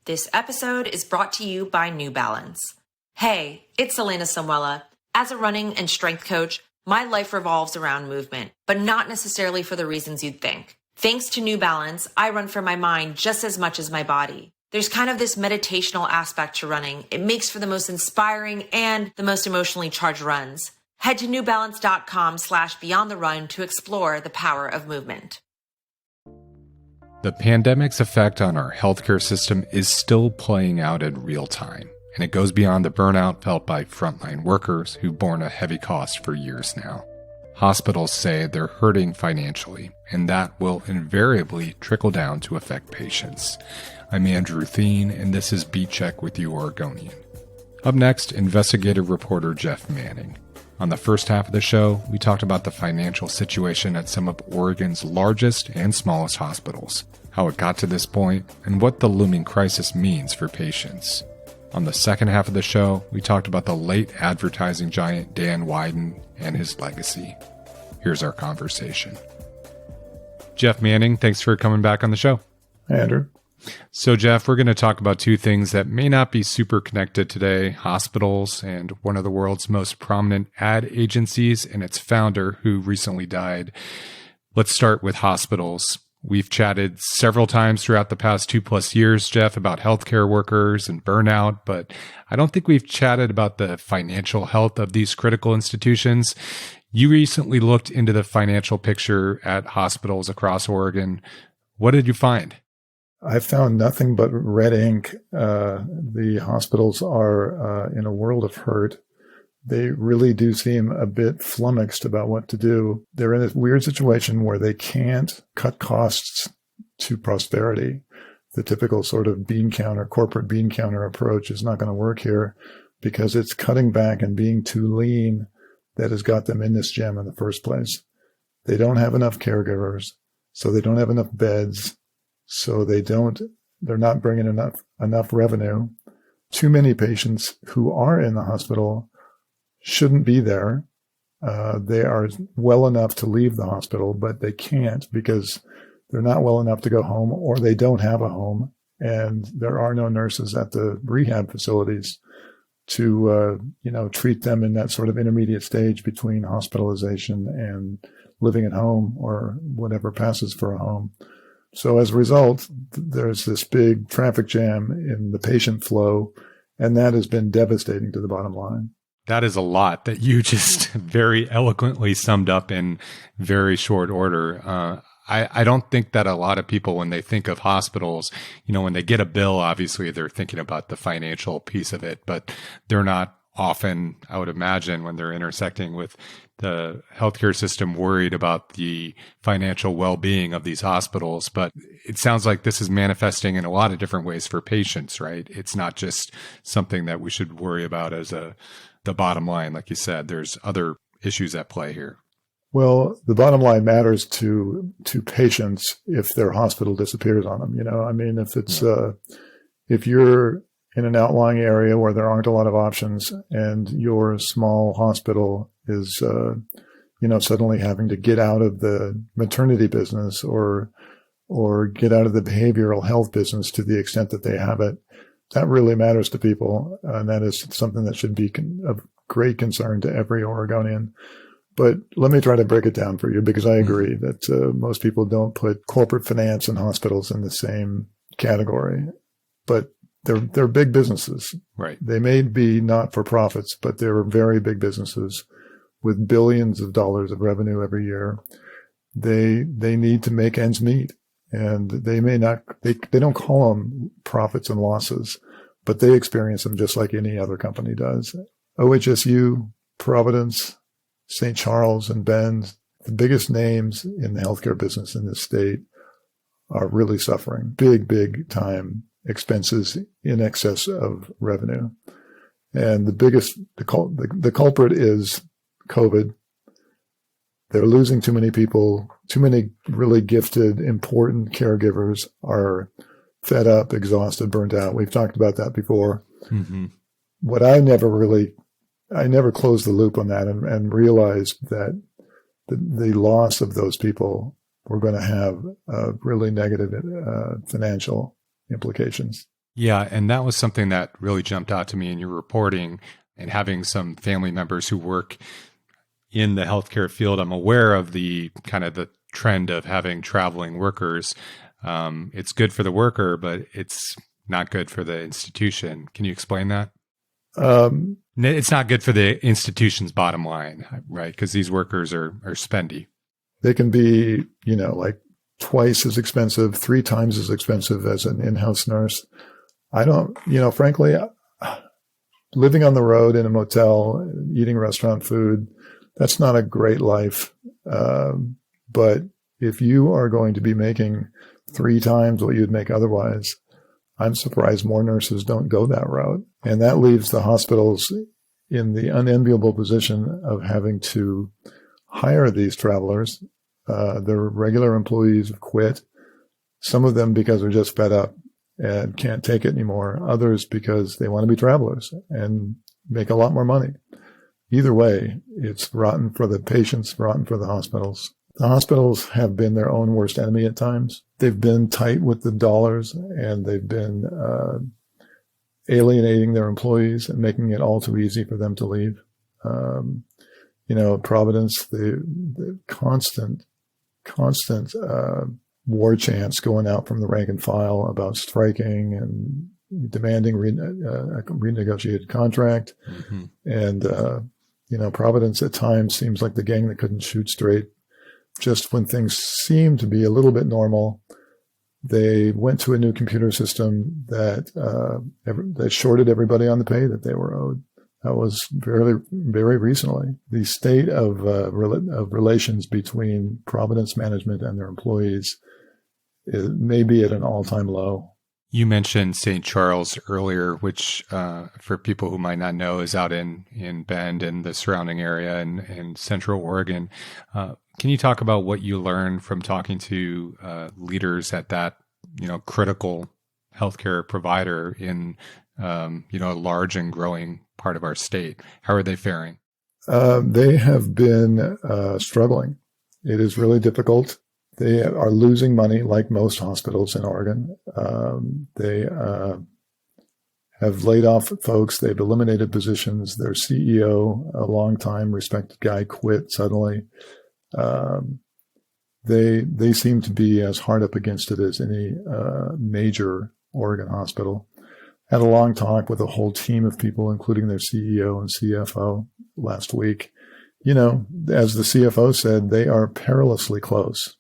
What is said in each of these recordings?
This episode is brought to you by New Balance. Hey, it's Elena Samuela. As a running and strength coach, my life revolves around movement, but not necessarily for the reasons you'd think. Thanks to New Balance, I run for my mind just as much as my body. There's kind of this meditational aspect to running. It makes for the most inspiring and the most emotionally charged runs. Head to newbalance.com/beyondtherun to explore the power of movement. The pandemic's effect on our healthcare system is still playing out in real time, and it goes beyond the burnout felt by frontline workers who've borne a heavy cost for years now. Hospitals say they're hurting financially, and that will invariably trickle down to affect patients. I'm Andrew Thien, and this is Beat Check with You Oregonian. Up next, investigative reporter Jeff Manning. On the first half of the show, we talked about the financial situation at some of Oregon's largest and smallest hospitals, how it got to this point, and what the looming crisis means for patients. On the second half of the show, we talked about the late advertising giant Dan Wieden and his legacy. Here's our conversation. Jeff Manning, thanks for coming back on the show. Hey, Andrew. So, Jeff, we're going to talk about two things that may not be super connected today, hospitals and one of the world's most prominent ad agencies and its founder who recently died. Let's start with hospitals. We've chatted several times throughout the past 2+ years, Jeff, about healthcare workers and burnout, but I don't think we've chatted about the financial health of these critical institutions. You recently looked into the financial picture at hospitals across Oregon. What did you find? I found nothing but red ink. The hospitals are in a world of hurt. They really do seem a bit flummoxed about what to do. They're in a weird situation where they can't cut costs to prosperity. The typical sort of corporate bean counter approach is not going to work here because it's cutting back and being too lean that has got them in this jam in the first place. They don't have enough caregivers, so they don't have enough beds. So they're not bringing enough revenue. Too many patients who are in the hospital shouldn't be there. They are well enough to leave the hospital, but they can't because they're not well enough to go home or they don't have a home. And there are no nurses at the rehab facilities to, treat them in that sort of intermediate stage between hospitalization and living at home or whatever passes for a home. So as a result, there's this big traffic jam in the patient flow, and that has been devastating to the bottom line. That is a lot that you just very eloquently summed up in very short order. I don't think that a lot of people, when they think of hospitals, when they get a bill, obviously they're thinking about the financial piece of it, but they're not often, I would imagine, when they're intersecting with the healthcare system, worried about the financial well-being of these hospitals. But it sounds like this is manifesting in a lot of different ways for patients, right? It's not just something that we should worry about as the bottom line. Like you said, there's other issues at play here. Well, the bottom line matters to patients if their hospital disappears on them. If you're in an outlying area where there aren't a lot of options and your small hospital is, suddenly having to get out of the maternity business or get out of the behavioral health business to the extent that they have it, that really matters to people. And that is something that should be of great concern to every Oregonian. But let me try to break it down for you because I agree that most people don't put corporate finance and hospitals in the same category. But they're big businesses. Right. They may be not for profits, but they're very big businesses with billions of dollars of revenue every year. They need to make ends meet, and they don't call them profits and losses, but they experience them just like any other company does. OHSU, Providence, St. Charles, and Bend, the biggest names in the healthcare business in this state, are really suffering big time expenses in excess of revenue. And the culprit is COVID. They're losing too many people. Too many really gifted, important caregivers are fed up, exhausted, burnt out. We've talked about that before. Mm-hmm. What I never closed the loop on that and realized that the loss of those people were going to have really negative financial implications. Yeah, and that was something that really jumped out to me in your reporting, and having some family members who work in the healthcare field. I'm aware of the kind of the trend of having traveling workers. It's good for the worker, but it's not good for the institution. Can you explain that? It's not good for the institution's bottom line, right? Because these workers are spendy. They can be, like twice as expensive, 3 times as expensive as an in-house nurse. I don't, frankly, living on the road in a motel, eating restaurant food, that's not a great life. But if you are going to be making 3 times what you'd make otherwise, I'm surprised more nurses don't go that route. And that leaves the hospitals in the unenviable position of having to hire these travelers. Their regular employees have quit. Some of them because they're just fed up and can't take it anymore. Others because they want to be travelers and make a lot more money. Either way, it's rotten for the patients, rotten for the hospitals. The hospitals have been their own worst enemy at times. They've been tight with the dollars, and they've been alienating their employees and making it all too easy for them to leave. Providence, the constant war chants going out from the rank and file about striking and demanding a renegotiated contract. Mm-hmm. And, Providence at times seems like the gang that couldn't shoot straight. Just when things seemed to be a little bit normal, they went to a new computer system that shorted everybody on the pay that they were owed. That was very, very recently. The state of relations between Providence management and their employees may be at an all-time low. You mentioned St. Charles earlier, which for people who might not know is out in Bend and the surrounding area in Central Oregon. Can you talk about what you learned from talking to leaders at that, critical healthcare provider in, a large and growing part of our state? How are they faring? They have been struggling. It is really difficult. They are losing money like most hospitals in Oregon. They have laid off folks. They've eliminated positions. Their CEO, a longtime respected guy, quit suddenly. They seem to be as hard up against it as any major Oregon hospital. Had a long talk with a whole team of people, including their CEO and CFO last week. As the CFO said, they are perilously close,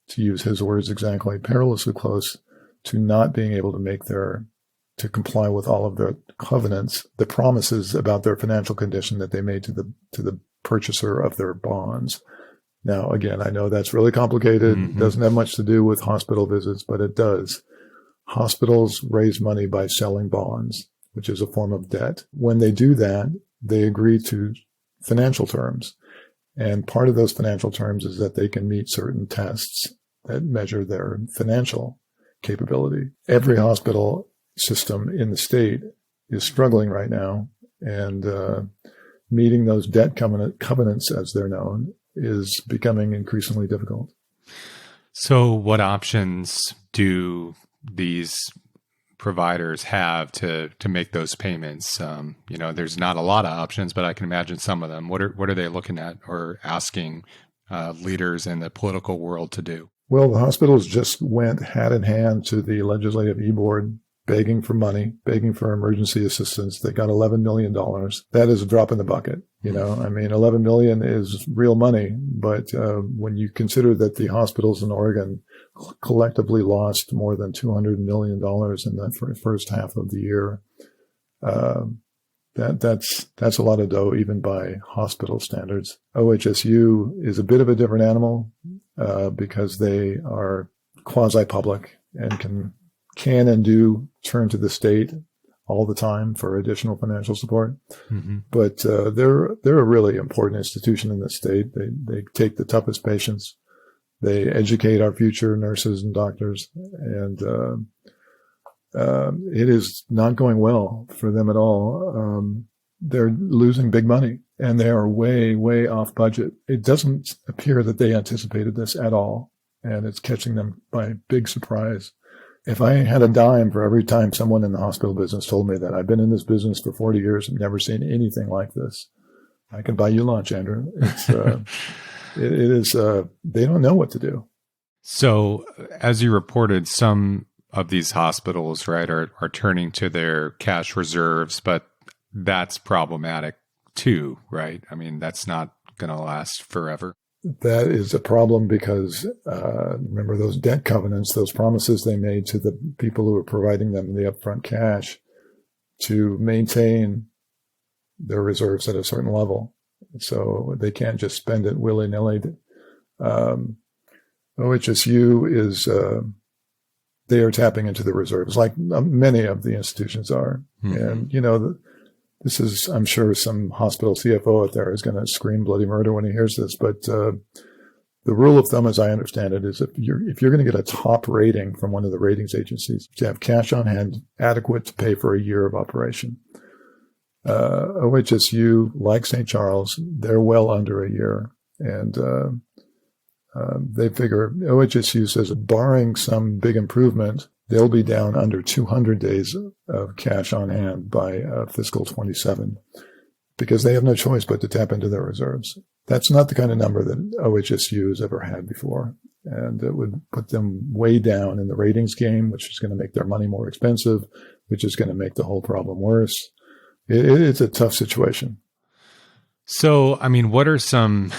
to use his words exactly, perilously close to not being able to comply with all of their covenants, the promises about their financial condition that they made to the purchaser of their bonds. Now, again, I know that's really complicated. Mm-hmm. It doesn't have much to do with hospital visits, but it does. Hospitals raise money by selling bonds, which is a form of debt. When they do that, they agree to financial terms. And part of those financial terms is that they can meet certain tests that measure their financial capability. Every hospital system in the state is struggling right now, and meeting those debt covenants, as they're known, is becoming increasingly difficult. So what options do these providers have to make those payments? There's not a lot of options, but I can imagine some of them. What are they looking at or asking leaders in the political world to do? Well, the hospitals just went hand in hand to the legislative e-board, begging for money, begging for emergency assistance. They got $11 million. That is a drop in the bucket. $11 million is real money. But when you consider that the hospitals in Oregon collectively lost more than $200 million in the first half of the year, that's a lot of dough, even by hospital standards. OHSU is a bit of a different animal because they are quasi-public and can and do turn to the state all the time for additional financial support. Mm-hmm. But they're a really important institution in the state. They take the toughest patients. They educate our future nurses and doctors, and it is not going well for them at all. They're losing big money, and they are way, way off budget. It doesn't appear that they anticipated this at all, and it's catching them by big surprise. If I had a dime for every time someone in the hospital business told me that I've been in this business for 40 years and never seen anything like this, I could buy you lunch, Andrew. It is, they don't know what to do. So as you reported, some of these hospitals, right, are turning to their cash reserves, but that's problematic too, right? I mean, that's not going to last forever. That is a problem because, remember those debt covenants, those promises they made to the people who were providing them the upfront cash to maintain their reserves at a certain level. So they can't just spend it willy-nilly. OHSU is, they are tapping into the reserves like many of the institutions are. Mm-hmm. And, this is, I'm sure some hospital CFO out there is going to scream bloody murder when he hears this. But the rule of thumb, as I understand it, is if you're going to get a top rating from one of the ratings agencies, to have cash on hand adequate to pay for a year of operation. OHSU, like St. Charles, they're well under a year. And they figure, OHSU says, barring some big improvement, they'll be down under 200 days of cash on hand by fiscal 27 because they have no choice but to tap into their reserves. That's not the kind of number that OHSU has ever had before. And it would put them way down in the ratings game, which is going to make their money more expensive, which is going to make the whole problem worse. It's a tough situation. So, I mean, what are some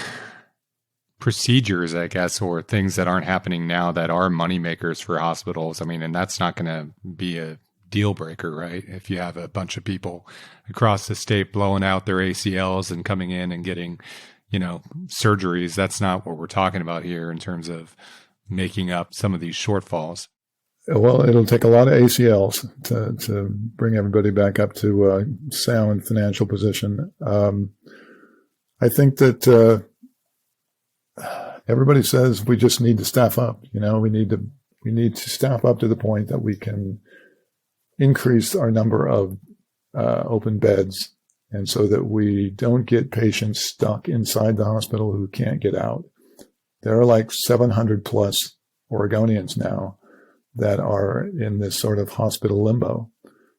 procedures, I guess, or things that aren't happening now that are money makers for hospitals? I mean, and that's not going to be a deal breaker, right? If you have a bunch of people across the state blowing out their ACLs and coming in and getting, surgeries, that's not what we're talking about here in terms of making up some of these shortfalls. Well, it'll take a lot of ACLs to bring everybody back up to a sound financial position. I think that everybody says we just need to staff up. We need to staff up to the point that we can increase our number of open beds, and so that we don't get patients stuck inside the hospital who can't get out. There are like 700 plus Oregonians now that are in this sort of hospital limbo.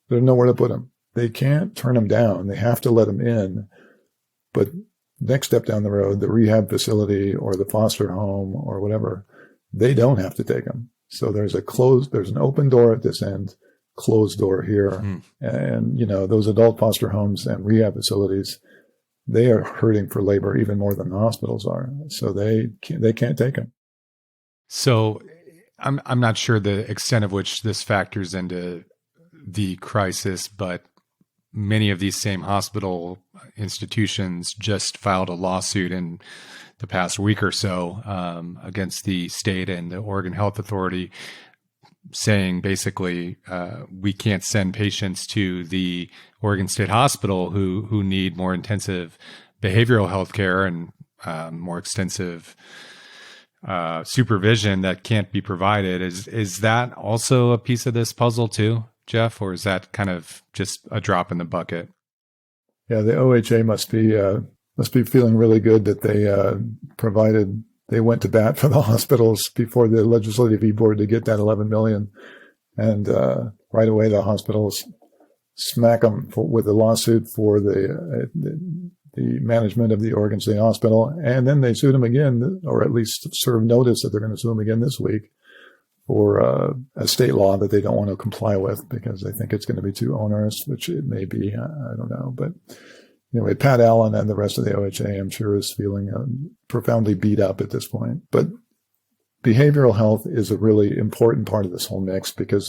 There's nowhere to put them. They can't turn them down. They have to let them in, but next step down the road, the rehab facility or the foster home or whatever, they don't have to take them. So there's an open door at this end, closed door here. Mm. And, those adult foster homes and rehab facilities, they are hurting for labor even more than the hospitals are. So they can't take them. So I'm not sure the extent of which this factors into the crisis, but many of these same hospital institutions just filed a lawsuit in the past week or so against the state and the Oregon Health Authority, saying basically we can't send patients to the Oregon State Hospital who need more intensive behavioral health care and more extensive supervision that can't be provided. Is that also a piece of this puzzle too, Jeff, or is that kind of just a drop in the bucket? Yeah, the OHA must be feeling really good that they went to bat for the hospitals before the legislative board to get that $11 million, and right away the hospitals smack them with a lawsuit for the management of the Oregon State Hospital, and then they sued them again, or at least served notice that they're going to sue them again this week for a state law that they don't want to comply with because they think it's going to be too onerous, which it may be. I don't know. But anyway, Pat Allen and the rest of the OHA, I'm sure, is feeling profoundly beat up at this point. But behavioral health is a really important part of this whole mix because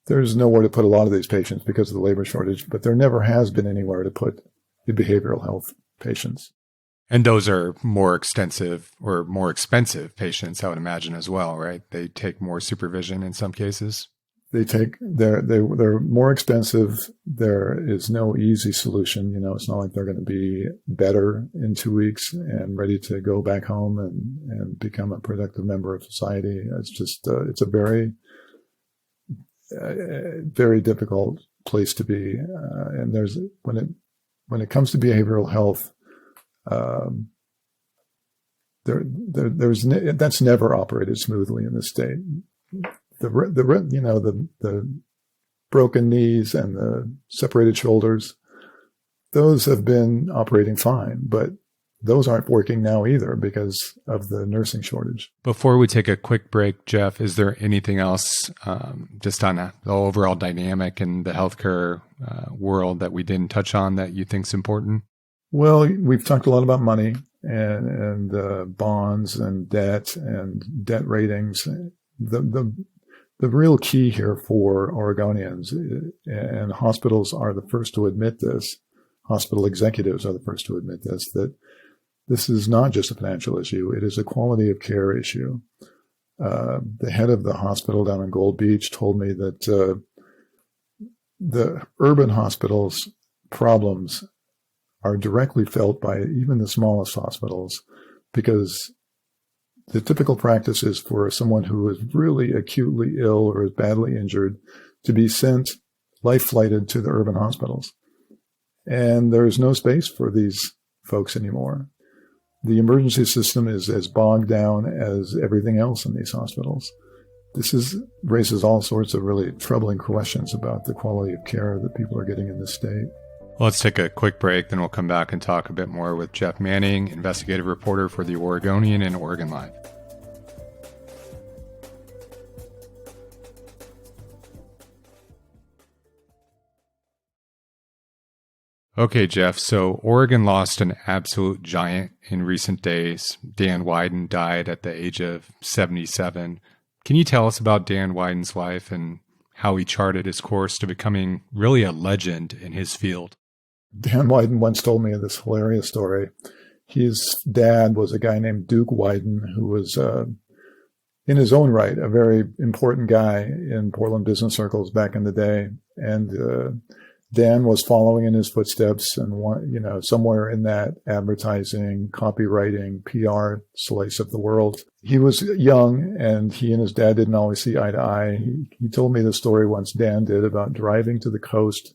there's nowhere to put a lot of these patients because of the labor shortage, but there never has been anywhere to put the behavioral health patients. And those are more extensive or more expensive patients, I would imagine, as well, right? They take more supervision in some cases. They're more expensive. There is no easy solution. It's not like they're going to be better in 2 weeks and ready to go back home and become a productive member of society. It's just it's a very, very difficult place to be. And there's when it comes to behavioral health, that's never operated smoothly in the state. the broken knees and the separated shoulders, those have been operating fine, but those aren't working now either because of the nursing shortage. Before we take a quick break, Jeff, is there anything else just on the overall dynamic in the healthcare world that we didn't touch on that you think is important? Well, we've talked a lot about money and bonds and debt ratings. The real key here for Oregonians, and hospitals are the first to admit this, hospital executives are the first to admit this, that this is not just a financial issue. It is a quality of care issue. The head of the hospital down in Gold Beach told me that the urban hospitals' problems are directly felt by even the smallest hospitals, because the typical practice is for someone who is really acutely ill or is badly injured to be sent life-flighted to the urban hospitals. And there's no space for these folks anymore. The emergency system is as bogged down as everything else in these hospitals. This raises all sorts of really troubling questions about the quality of care that people are getting in this state. Well, let's take a quick break, then we'll come back and talk a bit more with Jeff Manning, investigative reporter for the Oregonian and Oregon Live. Okay, Jeff, so Oregon lost an absolute giant in recent days. Dan Wieden died at the age of 77. Can you tell us about Dan Wieden's life and how he charted his course to becoming really a legend in his field? Dan Wieden once told me this hilarious story. His dad was a guy named Duke Wieden, who was, in his own right, a very important guy in Portland business circles back in the day. And Dan was following in his footsteps, and somewhere in that advertising, copywriting, PR slice of the world. He was young, and he and his dad didn't always see eye to eye. He told me the story once, Dan did, about driving to the coast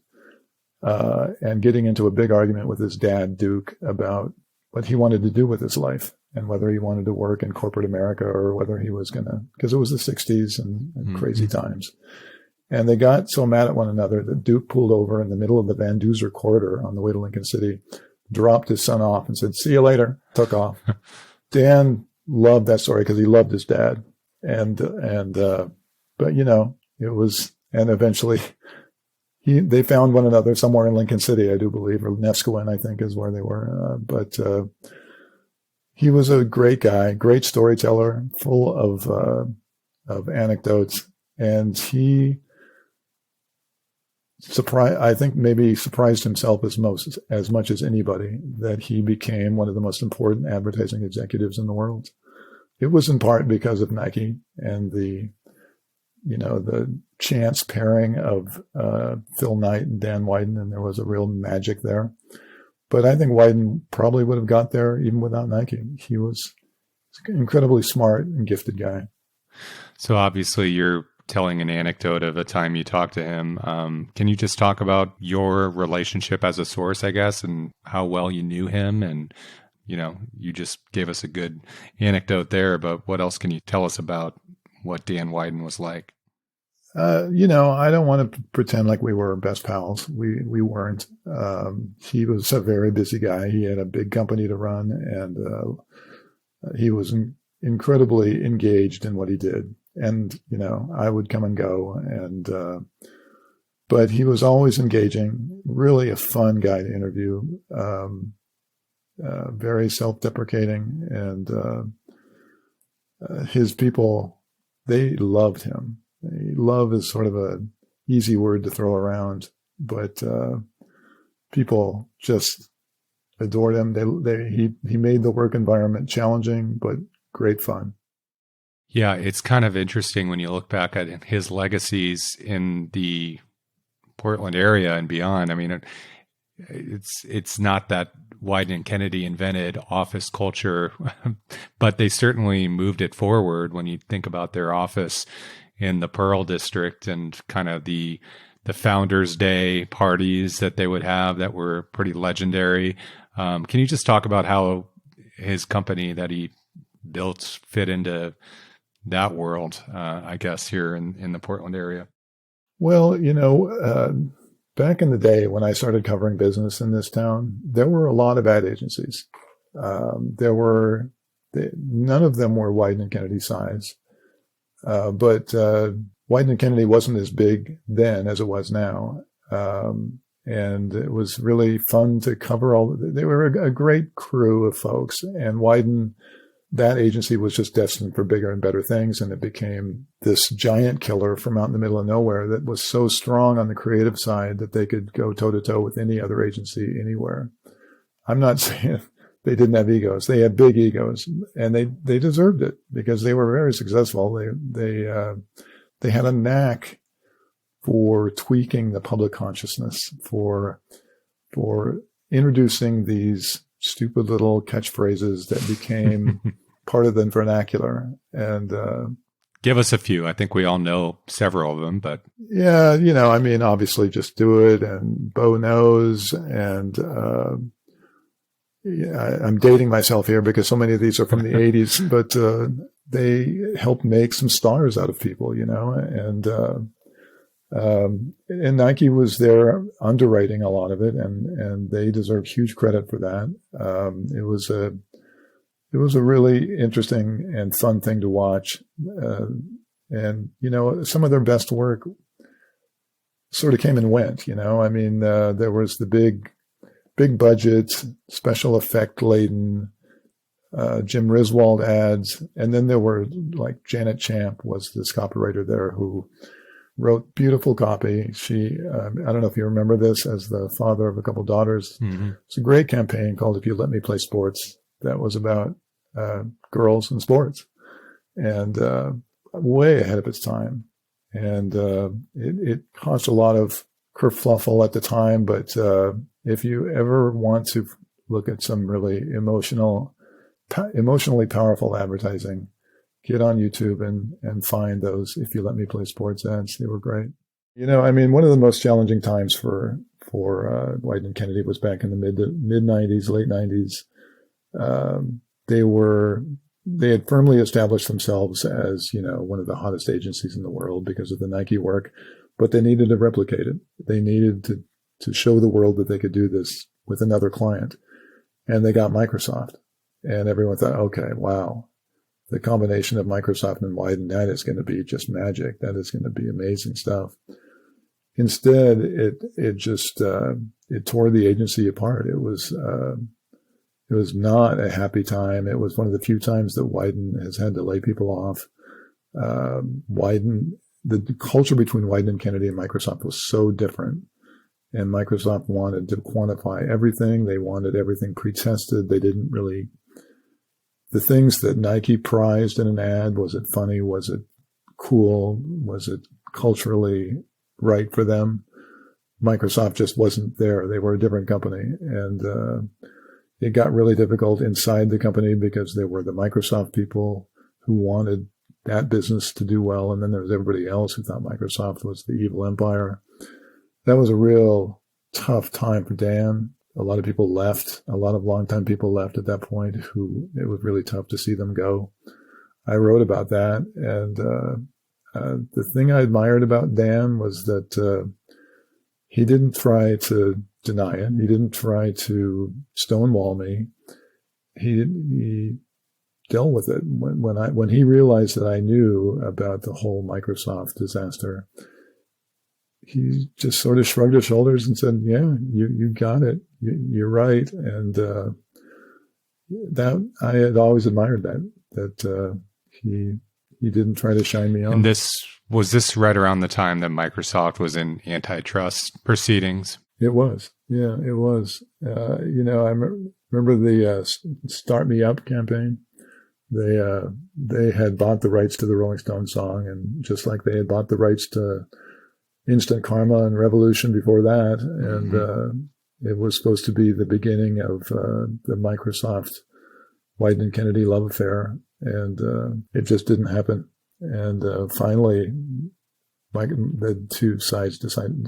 and getting into a big argument with his dad, Duke, about what he wanted to do with his life and whether he wanted to work in corporate America or whether he was going to, because it was the 60s and crazy times. And they got so mad at one another that Duke pulled over in the middle of the Van Duzer corridor on the way to Lincoln City, dropped his son off and said, "See you later," took off. Dan loved that story because he loved his dad. But it was, and eventually they found one another somewhere in Lincoln City, I do believe, or Neskowin, I think is where they were. But he was a great guy, great storyteller, full of anecdotes. And he surprised himself as much as anybody that he became one of the most important advertising executives in the world. It was in part because of Nike and the chance pairing of Phil Knight and Dan Wieden, and there was a real magic there. But I think Wieden probably would have got there even without Nike. He was an incredibly smart and gifted guy. So obviously you're telling an anecdote of a time you talked to him. Can you just talk about your relationship as a source, I guess, and how well you knew him? And, you just gave us a good anecdote there, but what else can you tell us about what Dan Wieden was like? I don't want to pretend like we were best pals. We weren't. He was a very busy guy. He had a big company to run, and he was incredibly engaged in what he did. And, I would come and go, but he was always engaging, really a fun guy to interview, very self-deprecating, and his people, they loved him. Love is sort of an easy word to throw around, but people just adored him. He made the work environment challenging, but great fun. Yeah, it's kind of interesting when you look back at his legacies in the Portland area and beyond. I mean, it's not that Wieden and Kennedy invented office culture, but they certainly moved it forward when you think about their office in the Pearl District and kind of the Founders Day parties that they would have that were pretty legendary. Can you just talk about how his company that he built fit into that world, I guess, here in the Portland area? Well, back in the day when I started covering business in this town, there were a lot of ad agencies. None of them were Wieden and Kennedy size, but Wieden and Kennedy wasn't as big then as it was now. And it was really fun to cover they were a great crew of folks, and Wieden, that agency was just destined for bigger and better things. And it became this giant killer from out in the middle of nowhere that was so strong on the creative side that they could go toe to toe with any other agency anywhere. I'm not saying they didn't have egos. They had big egos, and they deserved it because they were very successful. They had a knack for tweaking the public consciousness, for introducing these stupid little catchphrases that became part of the vernacular. And give us a few. I think we all know several of them, but yeah, obviously just do it, and Bo knows, and I'm dating myself here because so many of these are from the 80s, but they helped make some stars out of people, and Nike was there underwriting a lot of it, and they deserve huge credit for that. It was a really interesting and fun thing to watch. And some of their best work sort of came and went, there was the big budget, special effect laden, Jim Riswold ads. And then there were like Janet Champ was this copywriter there who wrote beautiful copy. She, I don't know if you remember this, as the father of a couple daughters. Mm-hmm. It's a great campaign called "If You Let Me Play Sports" that was about girls and sports, and way ahead of its time. And it caused a lot of kerfluffle at the time. But if you ever want to look at some really emotionally powerful advertising, get on YouTube and find those "If You Let Me Play Sports" ads. They were great. One of the most challenging times for Wieden and Kennedy was back in the mid 90s, late 90s. They had firmly established themselves as, one of the hottest agencies in the world because of the Nike work, but they needed to replicate it. They needed to show the world that they could do this with another client. And they got Microsoft. And everyone thought, okay, wow. The combination of Microsoft and Wieden, that is going to be just magic. That is going to be amazing stuff. Instead, it just tore the agency apart. It was not a happy time. It was one of the few times that Wieden has had to lay people off. The culture between Wieden and Kennedy and Microsoft was so different. And Microsoft wanted to quantify everything. They wanted everything pre-tested. They didn't really. The things that Nike prized in an ad, was it funny? Was it cool? Was it culturally right for them? Microsoft just wasn't there. They were a different company. And it got really difficult inside the company because there were the Microsoft people who wanted that business to do well. And then there was everybody else who thought Microsoft was the evil empire. That was a real tough time for Dan. A lot of people left. A lot of longtime people left at that point who it was really tough to see them go. I wrote about that. And the thing I admired about Dan was that he didn't try to deny it. He didn't try to stonewall me. He dealt with it. When he realized that I knew about the whole Microsoft disaster, he just sort of shrugged his shoulders and said, "Yeah, you got it. You're right." And that I had always admired that he didn't try to shine me on. And was this right around the time that Microsoft was in antitrust proceedings? It was. Yeah, it was. I remember the "Start Me Up" campaign. They had bought the rights to the Rolling Stones song, and just like they had bought the rights to Instant Karma and Revolution before that. And it was supposed to be the beginning of the Microsoft Wieden and Kennedy love affair. And it just didn't happen. And finally, the two sides decided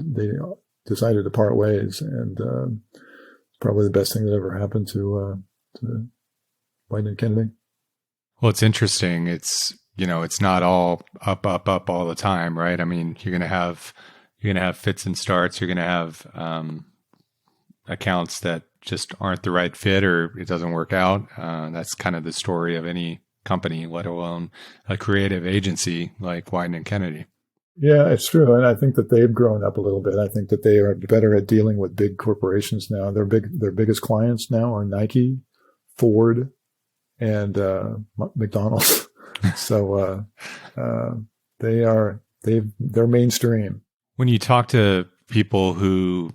to part ways. And it's probably the best thing that ever happened to Wieden and Kennedy. Well, it's interesting. it's not all up, up, up all the time, right? I mean, you're going to have fits and starts. You're going to have accounts that just aren't the right fit or it doesn't work out. That's kind of the story of any company, let alone a creative agency like Wieden and Kennedy. Yeah, it's true. And I think that they've grown up a little bit. I think that they are better at dealing with big corporations now. Their biggest clients now are Nike, Ford, and McDonald's. So they're mainstream. When you talk to people who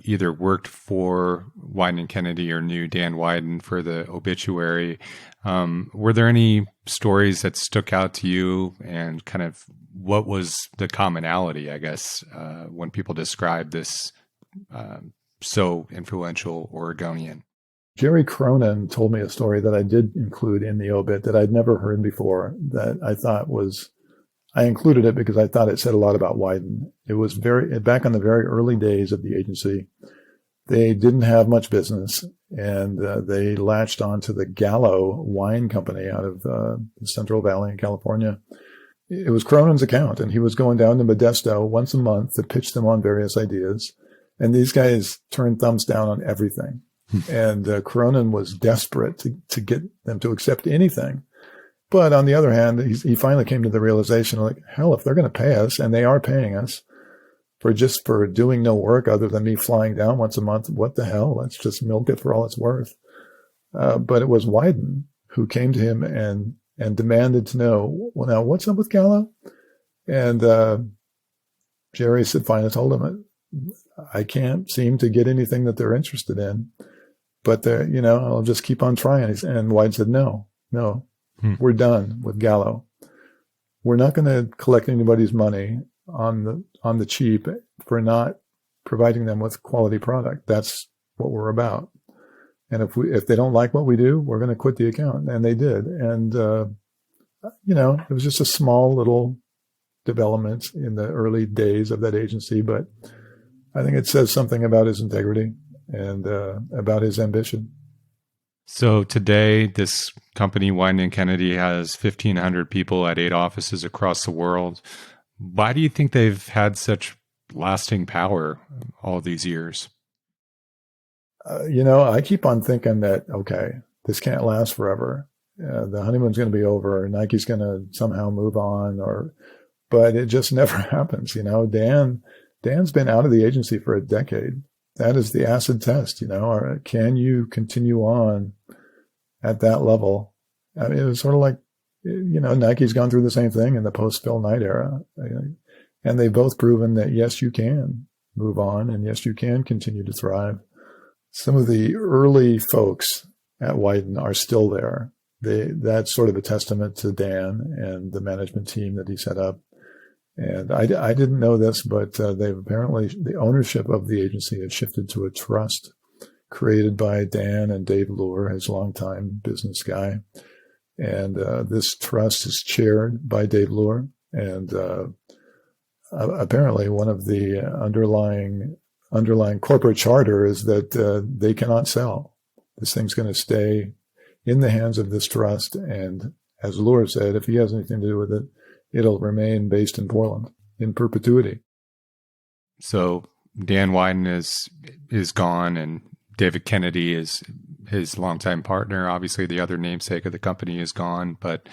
either worked for Wieden and Kennedy or knew Dan Wieden for the obituary, were there any stories that stuck out to you, and kind of what was the commonality, I guess, when people describe this so influential Oregonian? Jerry Cronin told me a story that I did include in the obit that I'd never heard before, that I thought I included it because I thought it said a lot about Wieden. It was back in the very early days of the agency. They didn't have much business, and they latched onto the Gallo Wine Company out of the Central Valley in California. It was Cronin's account, and he was going down to Modesto once a month to pitch them on various ideas. And these guys turned thumbs down on everything. And Cronin was desperate to get them to accept anything. But on the other hand, he finally came to the realization, like, hell, if they're going to pay us, and they are paying us for doing no work other than me flying down once a month, what the hell? Let's just milk it for all it's worth. But it was Wieden who came to him and demanded to know, well, now what's up with Gallo? And Jerry finally told him, I can't seem to get anything that they're interested in, but I'll just keep on trying. And Wieden said, no, we're done with Gallo. We're not going to collect anybody's money on the cheap for not providing them with quality product. That's what we're about. And if they don't like what we do, we're going to quit the account. And they did. And, it was just a small little development in the early days of that agency. But I think it says something about his integrity and about his ambition. So today, this company, Wieden and Kennedy, has 1,500 people at 8 offices across the world. Why do you think they've had such lasting power all these years? I keep on thinking that, okay, this can't last forever. The honeymoon's going to be over, or Nike's going to somehow move on, but it just never happens. Dan's been out of the agency for a decade. That is the acid test, or can you continue on at that level? I mean, it was sort of like, Nike's gone through the same thing in the post-Phil Knight era. And they've both proven that, yes, you can move on, and yes, you can continue to thrive. Some of the early folks at Wieden are still there. That's sort of a testament to Dan and the management team that he set up. And I didn't know this, but they've apparently, the ownership of the agency has shifted to a trust created by Dan and Dave Lohr, his longtime business guy. And this trust is chaired by Dave Lohr. And apparently one of the underlying corporate charter is that they cannot sell. This thing's going to stay in the hands of this trust. And as Lohr said, if he has anything to do with it, it'll remain based in Portland in perpetuity. So Dan Wieden is gone, and David Kennedy is his longtime partner. Obviously, the other namesake of the company is gone. But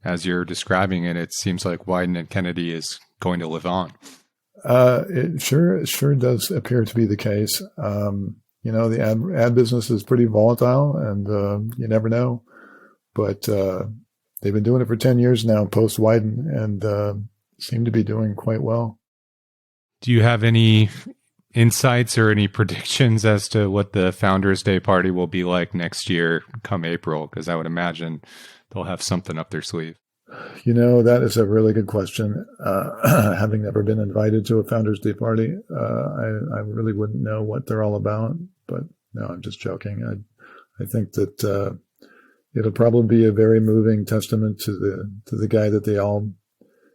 as you're describing it, it seems like Wieden and Kennedy is going to live on. It sure does appear to be the case. The ad business is pretty volatile, and you never know. But they've been doing it for 10 years now, post Wieden, and seem to be doing quite well. Do you have any insights or any predictions as to what the Founders Day party will be like next year come April? Because I would imagine they'll have something up their sleeve. That is a really good question. Having never been invited to a Founders Day party, I really wouldn't know what they're all about. But no, I'm just joking. I think that it'll probably be a very moving testament to the guy that they all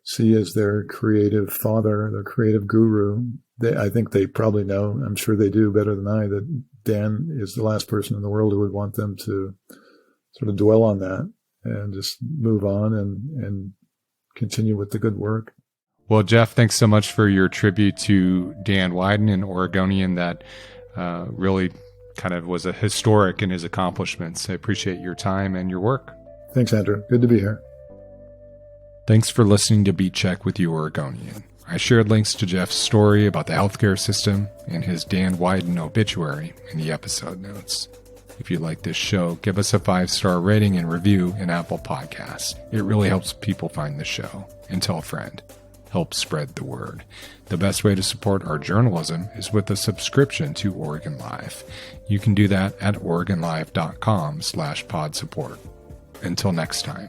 see as their creative father, their creative guru. I think they probably know, I'm sure they do better than I, that Dan is the last person in the world who would want them to sort of dwell on that. and just move on and continue with the good work. Well, Jeff, thanks so much for your tribute to Dan Wieden, an Oregonian that really kind of was a historic in his accomplishments. I appreciate your time and your work. Thanks, Andrew. Good to be here. Thanks for listening to Beat Check with You Oregonian. I shared links to Jeff's story about the healthcare system and his Dan Wieden obituary in the episode notes. If you like this show, give us a 5-star rating and review in Apple Podcasts. It really helps people find the show. And tell a friend. Help spread the word. The best way to support our journalism is with a subscription to Oregon Live. You can do that at OregonLive.com/pod support. Until next time.